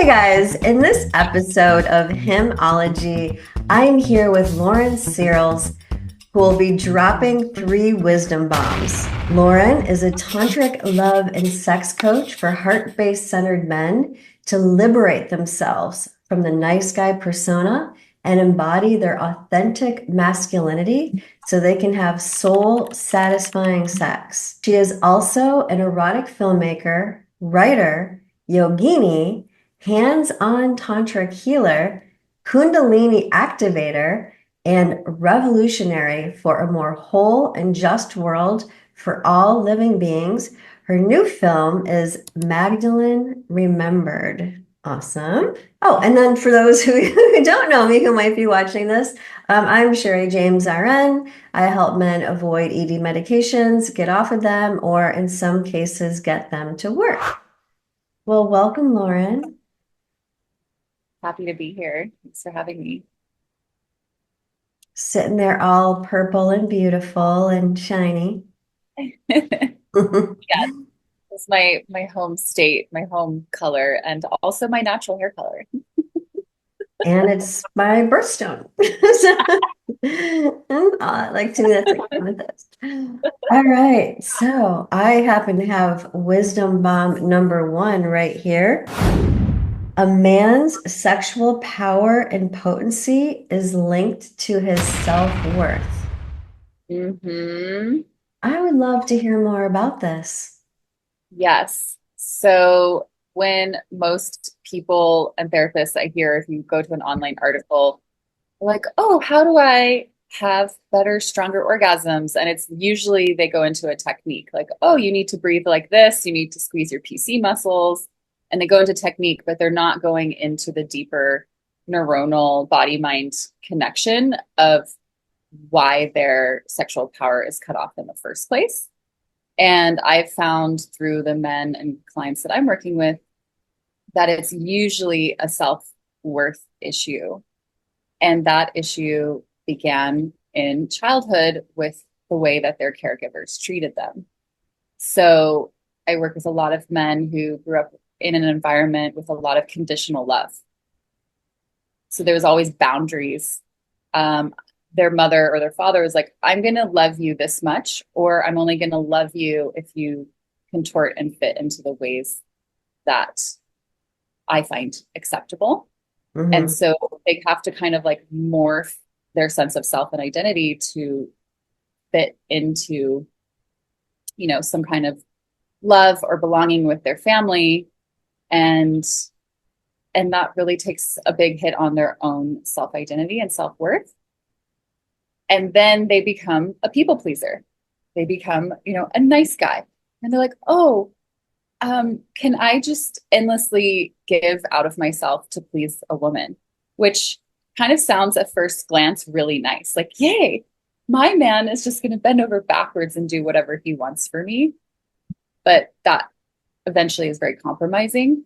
Hey guys, in this episode of Hymnology, I'm here with Lauren Searles, who will be dropping 3 wisdom bombs. Lauren is a tantric love and sex coach for heart-based centered men to liberate themselves from the nice guy persona and embody their authentic masculinity so they can have soul-satisfying sex. She is also an erotic filmmaker, writer, yogini, hands-on tantric healer, kundalini activator, and revolutionary for a more whole and just world for all living beings. Her new film is Magdalene Remembered. Awesome. Oh, and then for those who don't know me, who might be watching this, I'm Sherry James RN. I help men avoid ED medications, get off of them, or in some cases, get them to work. Well, welcome, Lauren. Happy to be here. Thanks for having me. Sitting there all purple and beautiful and shiny. Yeah, it's my home state, my home color, and also my natural hair color. And it's my birthstone. Like to me, that's like amethyst. All right, so I happen to have wisdom bomb number 1 right here. A man's sexual power and potency is linked to his self-worth. Hmm. I would love to hear more about this. Yes. So when most people and therapists I hear, if you go to an online article, like, oh, how do I have better, stronger orgasms? And it's usually they go into a technique like, oh, you need to breathe like this, you need to squeeze your PC muscles. And they go into technique, but they're not going into the deeper neuronal body mind connection of why their sexual power is cut off in the first place. And I've found through the men and clients that I'm working with that it's usually a self worth issue, and that issue began in childhood with the way that their caregivers treated them. So I work with a lot of men who grew up in an environment with a lot of conditional love. So there was always boundaries. Um, their mother or their father was like, I'm going to love you this much, or I'm only going to love you if you contort and fit into the ways that I find acceptable. And Mhm. so they have to kind of like morph their sense of self and identity to fit into, some kind of love or belonging with their family. And and that really takes a big hit on their own self-identity and self-worth. And then they become a people pleaser. They become, a nice guy. And they're like, oh, can I just endlessly give out of myself to please a woman? Which kind of sounds at first glance really nice. Like, yay, my man is just going to bend over backwards and do whatever he wants for me. But that eventually is very compromising.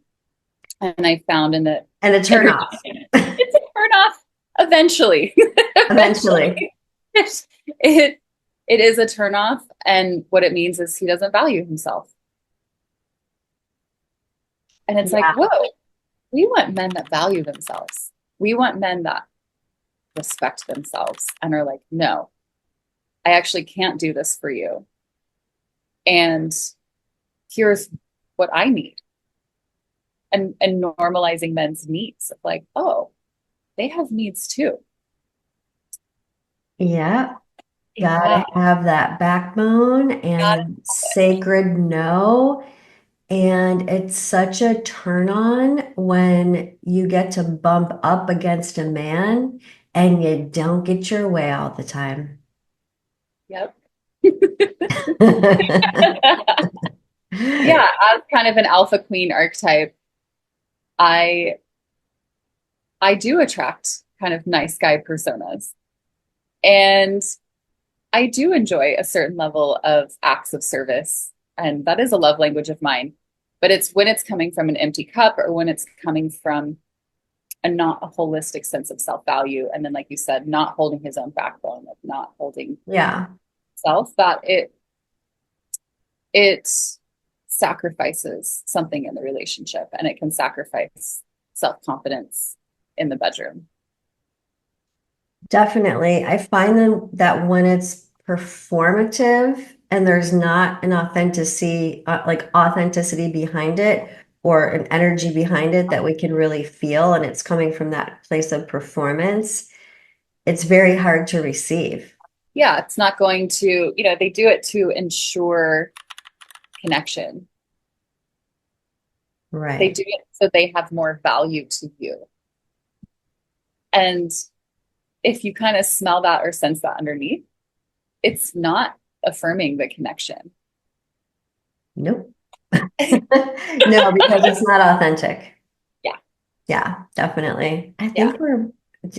And I found And a in turn her, off it's a turn off eventually. eventually. Eventually, it, it is a turn off. And what it means is he doesn't value himself. And it's like, Yeah. whoa, we want men that value themselves. We want men that respect themselves and are like, no, I actually can't do this for you. And here's what I need. And normalizing men's needs of like, oh, they have needs too. Yeah. Yeah. Gotta have that backbone Got and sacred no. And it's such a turn on when you get to bump up against a man and you don't get your way all the time. it. Yep. Yeah, as kind of an alpha queen archetype, I I do attract kind of nice guy personas. And I do enjoy a certain level of acts of service. And that is a love language of mine. But it's when it's coming from an empty cup or when it's coming from a not a holistic sense of self-value. And then, like you said, not holding his own backbone, like not holding Yeah. self, that it sacrifices something in the relationship and it can sacrifice. self-confidence in the bedroom. Definitely. I find that when it's performative and there's not an authenticity behind it or an energy behind it that we can really feel, and it's coming from that place of performance, it's very hard to receive. Yeah, it's not going to, they do it to ensure connection. They Right. do it so they have more value to you. And if you kind of smell that or sense that underneath, it's not affirming the connection. Nope. No, because it's not authentic. Yeah. Yeah, definitely. Yeah.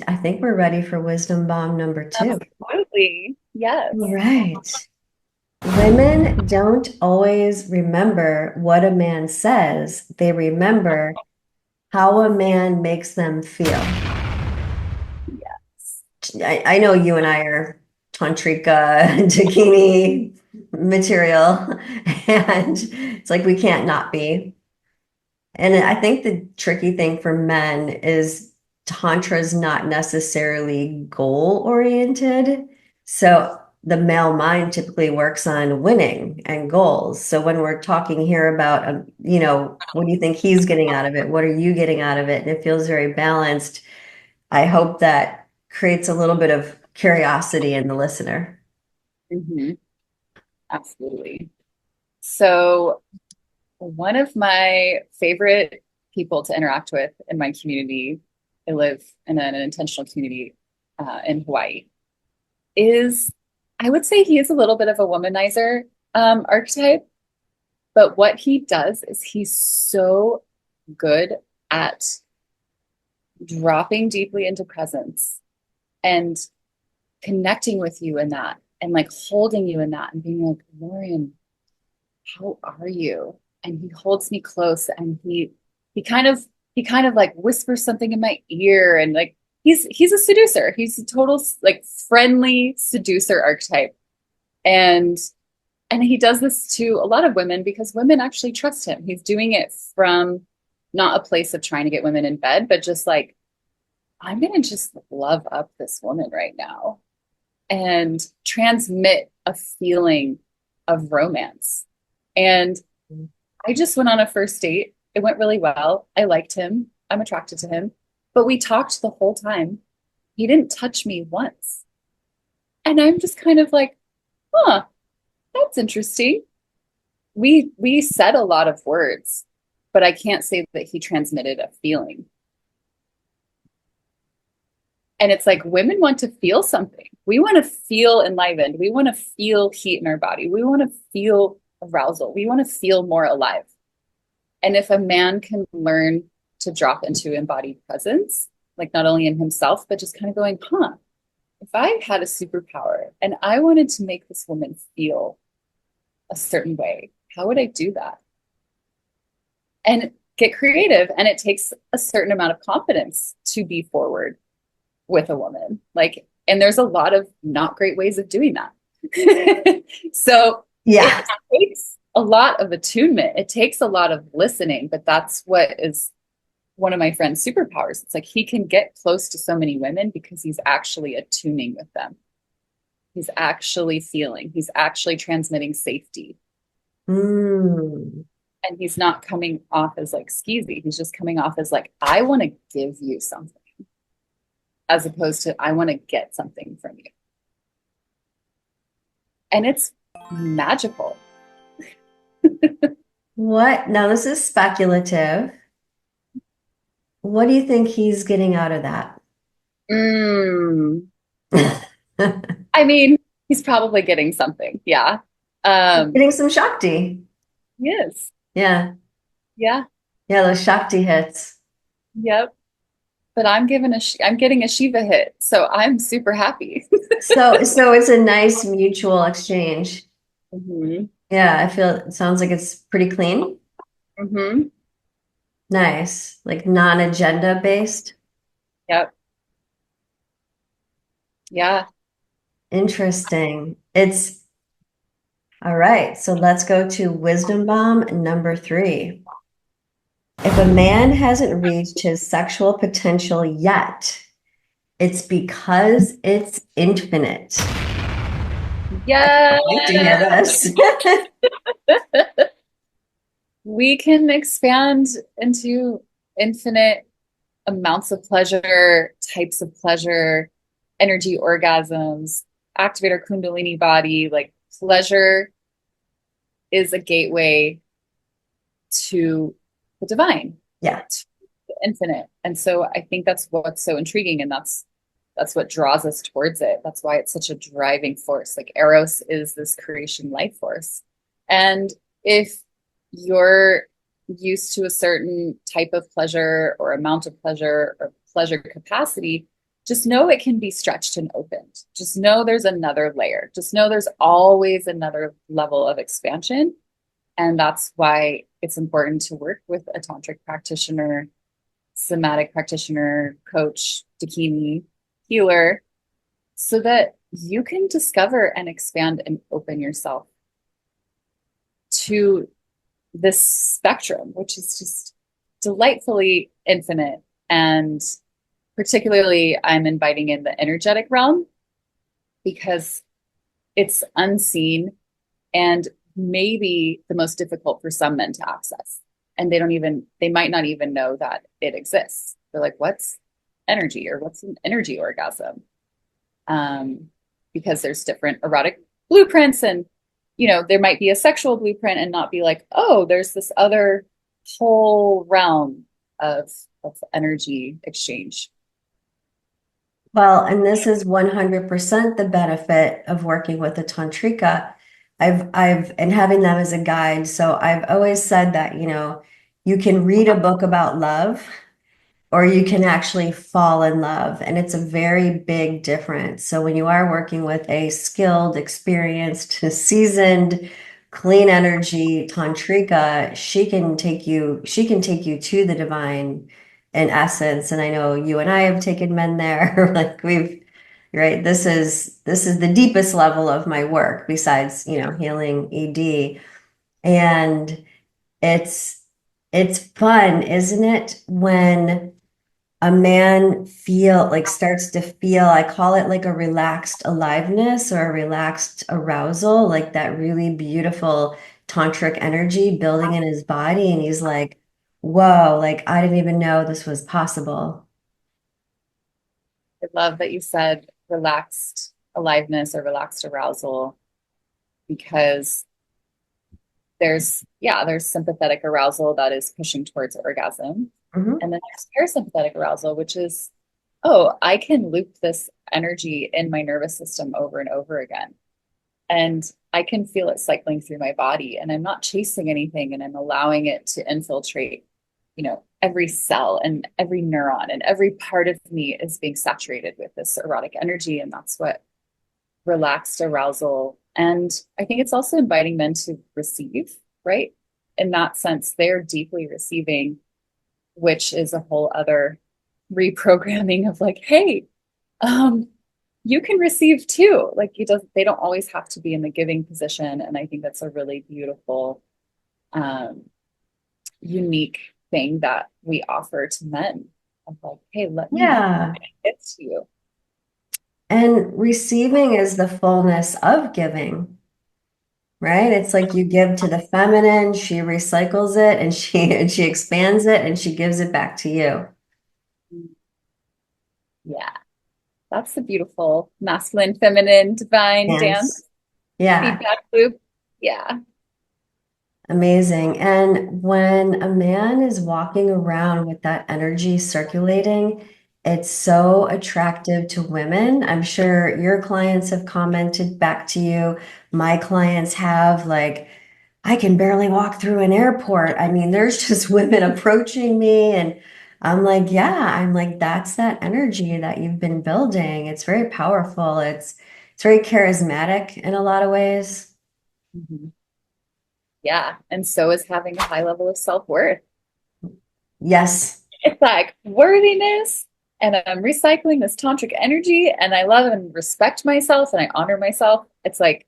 I think we're ready for wisdom bomb number two. Absolutely. Yes. All right. Women don't always remember what a man says. They remember how a man makes them feel. Yes. I know you and I are tantrika bikini material, and it's like we can't not be. And I think the tricky thing for men is Tantra is not necessarily goal oriented. So the male mind typically works on winning and goals. So when we're talking here about, what do you think he's getting out of it? What are you getting out of it? And it feels very balanced. I hope that creates a little bit of curiosity in the listener. Hmm. Absolutely. So, one of my favorite people to interact with in my community, I live in an intentional community in Hawaii, is I would say he is a little bit of a womanizer archetype. But what he does is he's so good at dropping deeply into presence and connecting with you in that and like holding you in that and being like, Lauren, how are you? And he holds me close and he kind of he kind of like whispers something in my ear and like he's a seducer. He's a total like friendly seducer archetype. And he does this to a lot of women because women actually trust him. He's doing it from not a place of trying to get women in bed, but just like, I'm going to just love up this woman right now and transmit a feeling of romance. And I just went on a first date. It went really well. I liked him. I'm attracted to him. But we talked the whole time. He didn't touch me once. And I'm just kind of like, huh, that's interesting. We said a lot of words, but I can't say that he transmitted a feeling. And it's like women want to feel something. We want to feel enlivened. We want to feel heat in our body. We want to feel arousal. We want to feel more alive. And if a man can learn to drop into embodied presence, like not only in himself, but just kind of going, huh, if I had a superpower and I wanted to make this woman feel a certain way, how would I do that? And get creative. And it takes a certain amount of confidence to be forward with a woman. Like, and there's a lot of not great ways of doing that. So Yeah. it takes a lot of attunement. It takes a lot of listening, but that's what is one of my friend's superpowers. It's like he can get close to so many women because he's actually attuning with them. He's actually feeling, he's actually transmitting safety. Mm. And he's not coming off as like skeezy. He's just coming off as like, I want to give you something, as opposed to I want to get something from you. And it's magical. What? Now, this is speculative. What do you think he's getting out of that? Mm. I mean, he's probably getting something. Yeah. Getting some Shakti. Yes. Yeah. Yeah. Yeah, those Shakti hits. Yep. But I'm getting a Shiva hit, so I'm super happy. So it's a nice mutual exchange. Hmm. Yeah, I feel it sounds like it's pretty clean. Hmm. Nice. Like non-agenda based. Yep. Yeah. Interesting. It's all right. So let's go to wisdom bomb number three. If a man hasn't reached his sexual potential yet, it's because it's infinite. I Yeah, can't wait to hear this. we can expand into infinite amounts of pleasure, types of pleasure, energy orgasms, activate our Kundalini body. Like pleasure is a gateway to the divine, Yeah. to the infinite. And so I think that's what's so intriguing, and that's what draws us towards it. That's why it's such a driving force. Like Eros is this creation life force. And if you're used to a certain type of pleasure or amount of pleasure or pleasure capacity, just know it can be stretched and opened. Just know there's another layer. Just know there's always another level of expansion. And that's why it's important to work with a tantric practitioner, somatic practitioner, coach, dakini, healer, so that you can discover and expand and open yourself to this spectrum, which is just delightfully infinite. And particularly, I'm inviting in the energetic realm because it's unseen and maybe the most difficult for some men to access. And they might not even know that it exists. They're like, what's energy or what's an energy orgasm? Um, because there's different erotic blueprints and, there might be a sexual blueprint and not be like, oh, there's this other whole realm of energy exchange. Well, and this is 100% the benefit of working with a tantrika. And having them as a guide. So I've always said that, you can read a book about love or you can actually fall in love. And it's a very big difference. So when you are working with a skilled, experienced, seasoned, clean energy tantrika, she can take you to the divine in essence. And I know you and I have taken men there. Like right, this is the deepest level of my work besides, healing ED. And it's it's fun, isn't it, when a man starts to feel, I call it like a relaxed aliveness or a relaxed arousal, like that really beautiful tantric energy building in his body. And he's like, whoa, like I didn't even know this was possible. I love that you said relaxed aliveness or relaxed arousal because there's sympathetic arousal that is pushing towards orgasm. Mhm. And then there's parasympathetic arousal, which is, oh, I can loop this energy in my nervous system over and over again. And I can feel it cycling through my body. And I'm not chasing anything and I'm allowing it to infiltrate, every cell and every neuron and every part of me is being saturated with this erotic energy. And that's what relaxed arousal. And I think it's also inviting men to receive, right? In that sense, they're deeply receiving, which is a whole other reprogramming of like, hey, um, you can receive too. Like they don't always have to be in the giving position. And I think that's a really beautiful, um, unique thing that we offer to men of like, hey, let me Yeah. get to you. And receiving is the fullness of giving, right? It's like you give to the feminine, she recycles it and she expands it and she gives it back to you. Yeah, that's the beautiful masculine, feminine, divine Dance. dance Yeah. feedback loop. Yeah. Amazing. And when a man is walking around with that energy circulating, it's so attractive to women. I'm sure your clients have commented back to you. My clients have, like, I can barely walk through an airport. I mean, there's just women approaching me, and I'm like, that's that energy that you've been building. It's very powerful. It's very charismatic in a lot of ways. Mhm. Yeah. And so is having a high level of self-worth. Yes. It's like worthiness, and I'm recycling this tantric energy, and I love and respect myself, and I honor myself. It's like,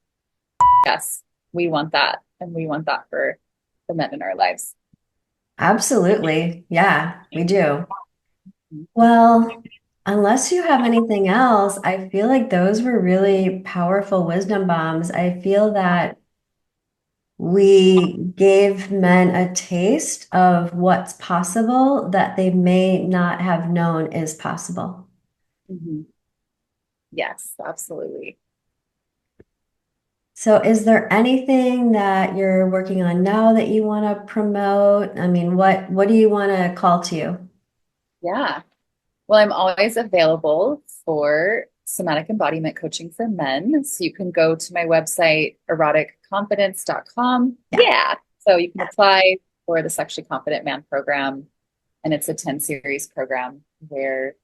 yes, we want that. And we want that for the men in our lives. Absolutely. Yeah, we do. Well, unless you have anything else, I feel like those were really powerful wisdom bombs. I feel that we gave men a taste of what's possible that they may not have known is possible. Mhm. Yes, absolutely. So, is there anything that you're working on now that you want to promote? I mean, what do you want to call to you? Yeah. Well, I'm always available for somatic embodiment coaching for men. So you can go to my website, eroticconfidence.com. Yeah, Yeah. So you can yeah. apply for the Sexually Confident Man program. And it's a 10 series program where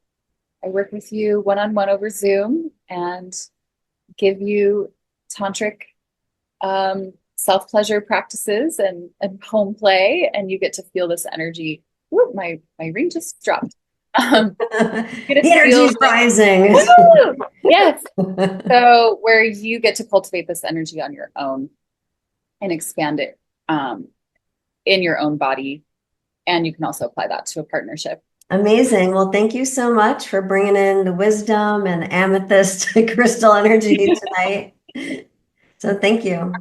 I work with you one on one over Zoom and give you tantric self pleasure practices and home play. And you get to feel this energy. Woo, my ring just dropped. You The get to feel energy's this. rising. Woo! Yes. So where you get to cultivate this energy on your own and expand it um, in your own body. And you can also apply that to a partnership. Amazing. Well, thank you so much for bringing in the wisdom and the amethyst crystal energy tonight. So thank you.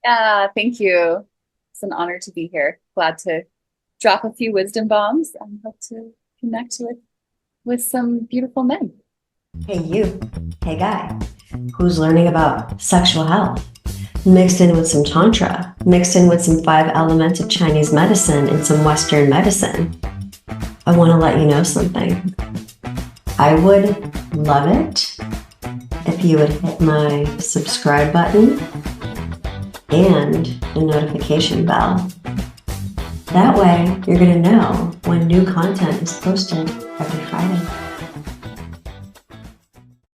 Yeah, thank you. It's an honor to be here. Glad to drop a few wisdom bombs and hope to connect with some beautiful men. Hey, you. Hey, guy, who's learning about sexual health, mixed in with some Tantra, mixed in with some 5 elements of Chinese medicine and some Western medicine. I want to let you know something. I would love it if you would hit my subscribe button and the notification bell. That way, you're going to know when new content is posted every Friday.